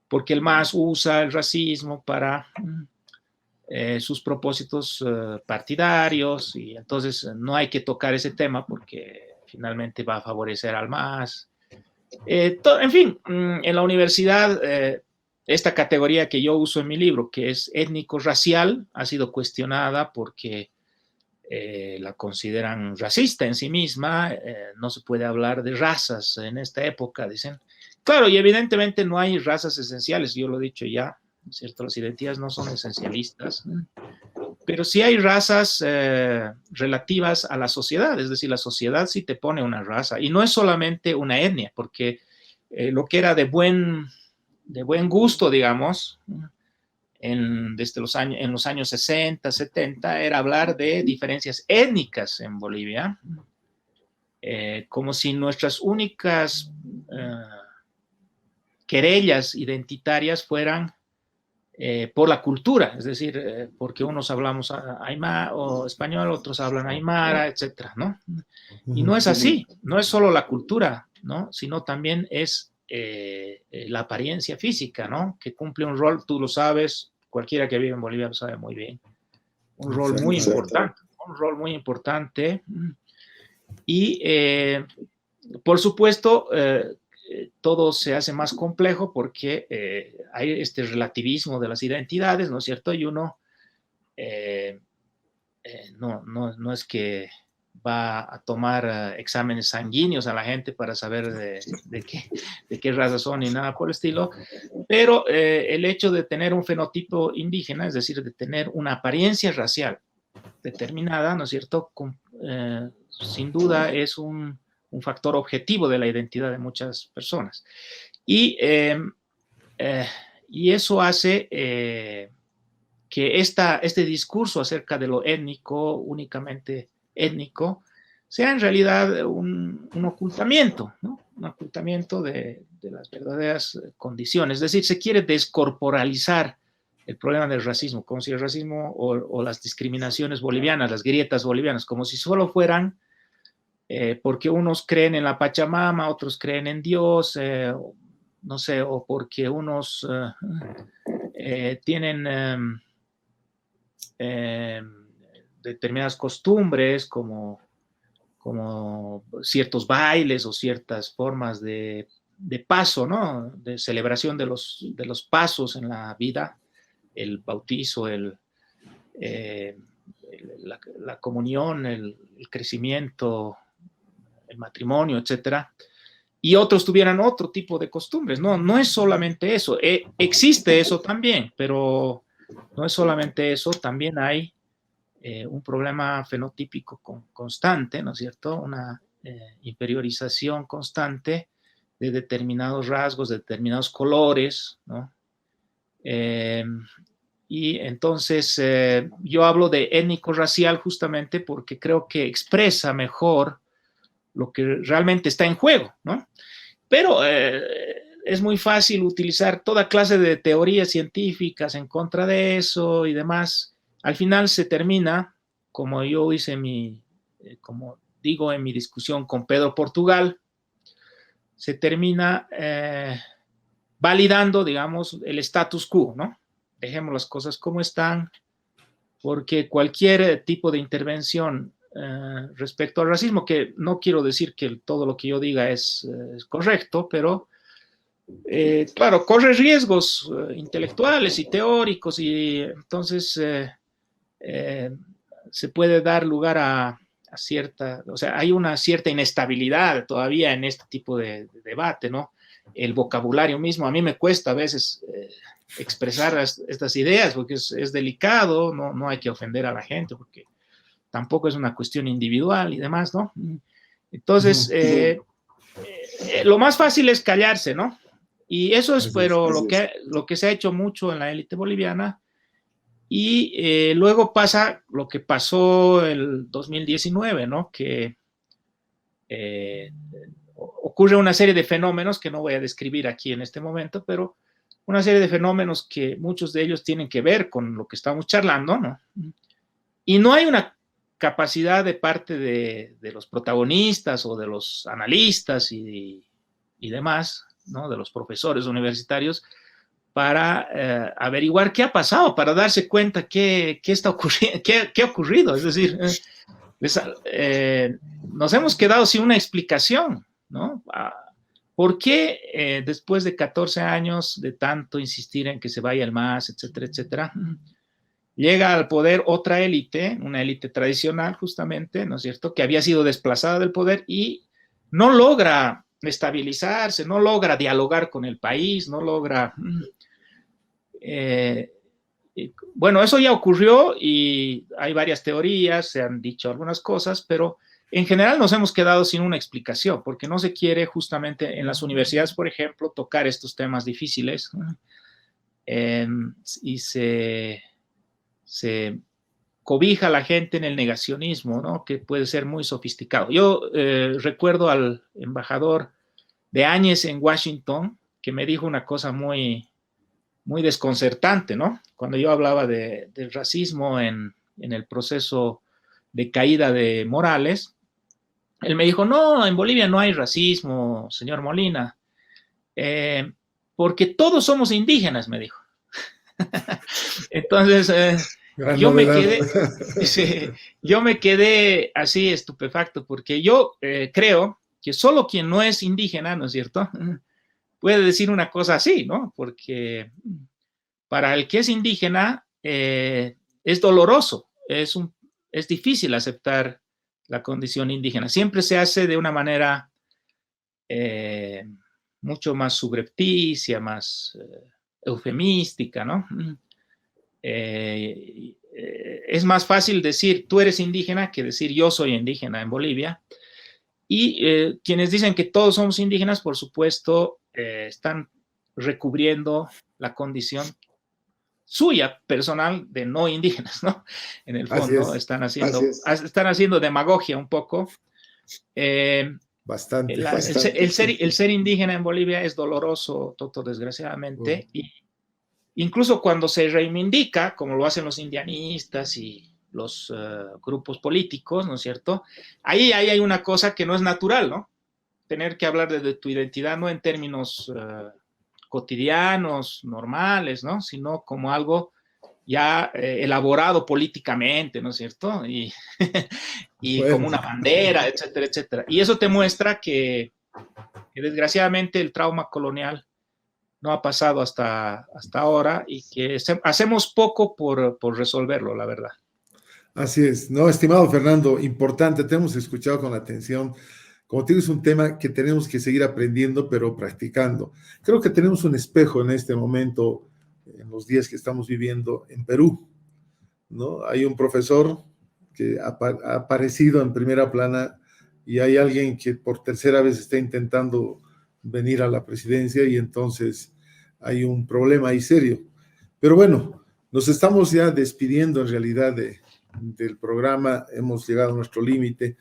porque el MAS usa el racismo para sus propósitos partidarios, y entonces no hay que tocar ese tema porque finalmente va a favorecer al MAS. En fin, en la universidad, esta categoría que yo uso en mi libro, que es étnico-racial, ha sido cuestionada porque la consideran racista en sí misma. No se puede hablar de razas en esta época, dicen. Claro, y evidentemente no hay razas esenciales, yo lo he dicho ya, ¿cierto? Las identidades no son esencialistas, pero sí hay razas relativas a la sociedad, es decir, la sociedad sí te pone una raza, y no es solamente una etnia, porque lo que era de buen gusto, digamos, en los años 60, 70, era hablar de diferencias étnicas en Bolivia, como si nuestras únicas querellas identitarias fueran por la cultura, es decir, porque unos hablamos aymara o español, otros hablan aymara, etcétera, ¿no? Y no es así, no es solo la cultura, ¿no? Sino también es la apariencia física, ¿no? Que cumple un rol, tú lo sabes, cualquiera que vive en Bolivia lo sabe muy bien, un rol muy importante, y por supuesto, todo se hace más complejo porque hay este relativismo de las identidades, ¿no es cierto? Y uno no es que va a tomar exámenes sanguíneos a la gente para saber de qué raza son ni nada por el estilo, pero el hecho de tener un fenotipo indígena, es decir, de tener una apariencia racial determinada, ¿no es cierto? Sin duda es un factor objetivo de la identidad de muchas personas. Y eso hace que este discurso acerca de lo étnico, únicamente étnico, sea en realidad un ocultamiento, ¿no? Un ocultamiento de las verdaderas condiciones. Es decir, se quiere descorporalizar el problema del racismo, como si el racismo o las discriminaciones bolivianas, las grietas bolivianas, como si solo fueran porque unos creen en la Pachamama, otros creen en Dios, no sé, o porque unos tienen determinadas costumbres como ciertos bailes o ciertas formas de paso, ¿no? De celebración de los pasos en la vida, el bautizo, la comunión, el crecimiento, el matrimonio, etcétera, y otros tuvieran otro tipo de costumbres. No es solamente eso, existe eso también, pero no es solamente eso, también hay un problema fenotípico constante, ¿no es cierto? Una inferiorización constante de determinados rasgos, de determinados colores, ¿no? Y entonces yo hablo de étnico-racial justamente porque creo que expresa mejor lo que realmente está en juego, ¿no? Pero es muy fácil utilizar toda clase de teorías científicas en contra de eso y demás. Al final se termina, como yo hice mi como digo en mi discusión con Pedro Portugal, se termina validando, digamos, el status quo, ¿no? Dejemos las cosas como están, porque cualquier tipo de intervención respecto al racismo, que no quiero decir que todo lo que yo diga es correcto, pero claro, corre riesgos intelectuales y teóricos, y entonces se puede dar lugar a cierta, o sea, hay una cierta inestabilidad todavía en este tipo de debate, ¿no? El vocabulario mismo, a mí me cuesta a veces expresar estas ideas porque es delicado, no hay que ofender a la gente porque tampoco es una cuestión individual y demás, ¿no? Entonces, lo más fácil es callarse, ¿no? Y eso es, pero lo que se ha hecho mucho en la élite boliviana. Y luego pasa lo que pasó el 2019, ¿no? Que ocurre una serie de fenómenos que no voy a describir aquí en este momento, pero una serie de fenómenos que muchos de ellos tienen que ver con lo que estamos charlando, ¿no? Y no hay una capacidad de parte de los protagonistas o de los analistas y demás, ¿no? De los profesores universitarios, para averiguar qué ha pasado, para darse cuenta qué está ocurriendo, qué ha ocurrido. Es decir, nos hemos quedado sin una explicación, ¿no? ¿Por qué después de 14 años de tanto insistir en que se vaya el MAS, etcétera, etcétera, llega al poder otra élite, una élite tradicional justamente, ¿no es cierto?, que había sido desplazada del poder y no logra estabilizarse, no logra dialogar con el país, no logra... bueno, eso ya ocurrió y hay varias teorías, se han dicho algunas cosas, pero en general nos hemos quedado sin una explicación, porque no se quiere justamente en las universidades, por ejemplo, tocar estos temas difíciles, y se cobija a la gente en el negacionismo, ¿no? Que puede ser muy sofisticado. Yo recuerdo al embajador de Áñez en Washington, que me dijo una cosa muy desconcertante, ¿no? Cuando yo hablaba del racismo en el proceso de caída de Morales, él me dijo, no, en Bolivia no hay racismo, señor Molina, porque todos somos indígenas, me dijo. Entonces, yo me quedé así estupefacto, porque yo creo que solo quien no es indígena, ¿no es cierto?, puede decir una cosa así, ¿no? Porque para el que es indígena es doloroso, es difícil aceptar la condición indígena. Siempre se hace de una manera mucho más subrepticia, más eufemística, ¿no? Es más fácil decir tú eres indígena que decir yo soy indígena en Bolivia. Y quienes dicen que todos somos indígenas, por supuesto, están recubriendo la condición suya personal de no indígenas, ¿no? En el fondo están haciendo demagogia un poco. Bastante. El ser indígena en Bolivia es doloroso, Toto, desgraciadamente. Y incluso cuando se reivindica, como lo hacen los indianistas y los grupos políticos, ¿no es cierto? Ahí hay una cosa que no es natural, ¿no? Tener que hablar de tu identidad no en términos cotidianos, normales, ¿no? Sino como algo ya elaborado políticamente, ¿no es cierto? Y como una bandera, etcétera, etcétera. Y eso te muestra que desgraciadamente el trauma colonial no ha pasado hasta ahora y que hacemos poco por resolverlo, la verdad. Así es. No, estimado Fernando, importante, te hemos escuchado con atención. Como te digo, es un tema que tenemos que seguir aprendiendo, pero practicando. Creo que tenemos un espejo en este momento, en los días que estamos viviendo en Perú, ¿no? Hay un profesor que ha aparecido en primera plana y hay alguien que por tercera vez está intentando venir a la presidencia y entonces hay un problema ahí serio. Pero bueno, nos estamos ya despidiendo en realidad del programa, hemos llegado a nuestro límite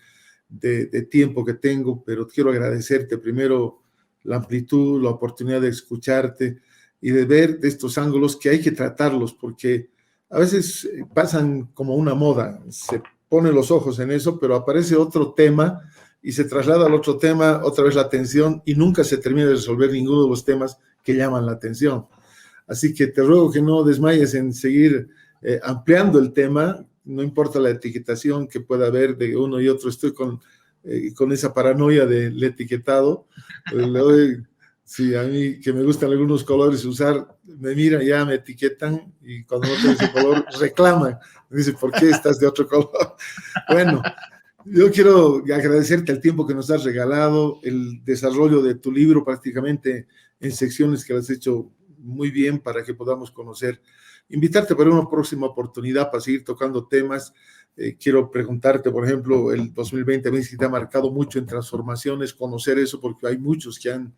de tiempo que tengo, pero quiero agradecerte primero la amplitud, la oportunidad de escucharte y de ver de estos ángulos que hay que tratarlos, porque a veces pasan como una moda, se pone los ojos en eso, pero aparece otro tema y se traslada al otro tema, otra vez la atención, y nunca se termina de resolver ninguno de los temas que llaman la atención. Así que te ruego que no desmayes en seguir ampliando el tema, no importa la etiquetación que pueda haber de uno y otro. Estoy con esa paranoia del etiquetado. Sí, a mí que me gustan algunos colores usar, me miran, ya me etiquetan, y cuando no tengo ese color reclaman, me dicen, ¿por qué estás de otro color? Bueno, yo quiero agradecerte el tiempo que nos has regalado, el desarrollo de tu libro prácticamente en secciones que lo has hecho muy bien para que podamos conocer. Invitarte para una próxima oportunidad para seguir tocando temas. Quiero preguntarte, por ejemplo, el 2020 a mí sí te ha marcado mucho en transformaciones, conocer eso, porque hay muchos que han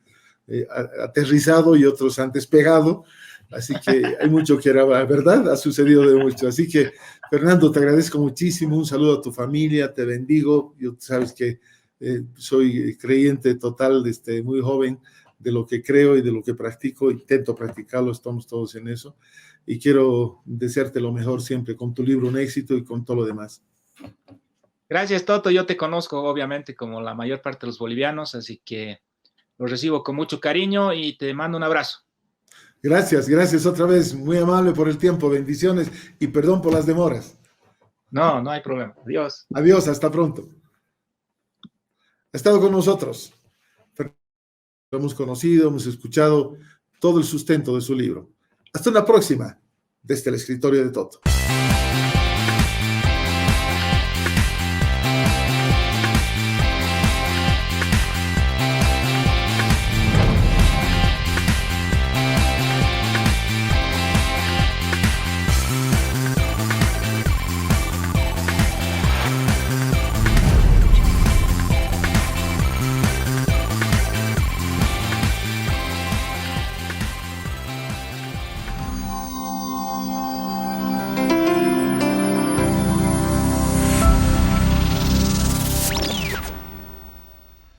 aterrizado y otros han despegado. Así que hay mucho que era verdad, ha sucedido de mucho. Así que, Fernando, te agradezco muchísimo. Un saludo a tu familia, te bendigo. Yo sabes que soy creyente total, muy joven, de lo que creo y de lo que practico. Intento practicarlo, estamos todos en eso. Y quiero desearte lo mejor siempre con tu libro, un éxito, y con todo lo demás. Gracias, Toto. Yo te conozco, obviamente, como la mayor parte de los bolivianos, así que lo recibo con mucho cariño y te mando un abrazo. Gracias, gracias otra vez. Muy amable por el tiempo. Bendiciones y perdón por las demoras. No, no hay problema. Adiós. Adiós, hasta pronto. Ha estado con nosotros. Lo hemos conocido, hemos escuchado todo el sustento de su libro. Hasta una próxima, desde el escritorio de Toto.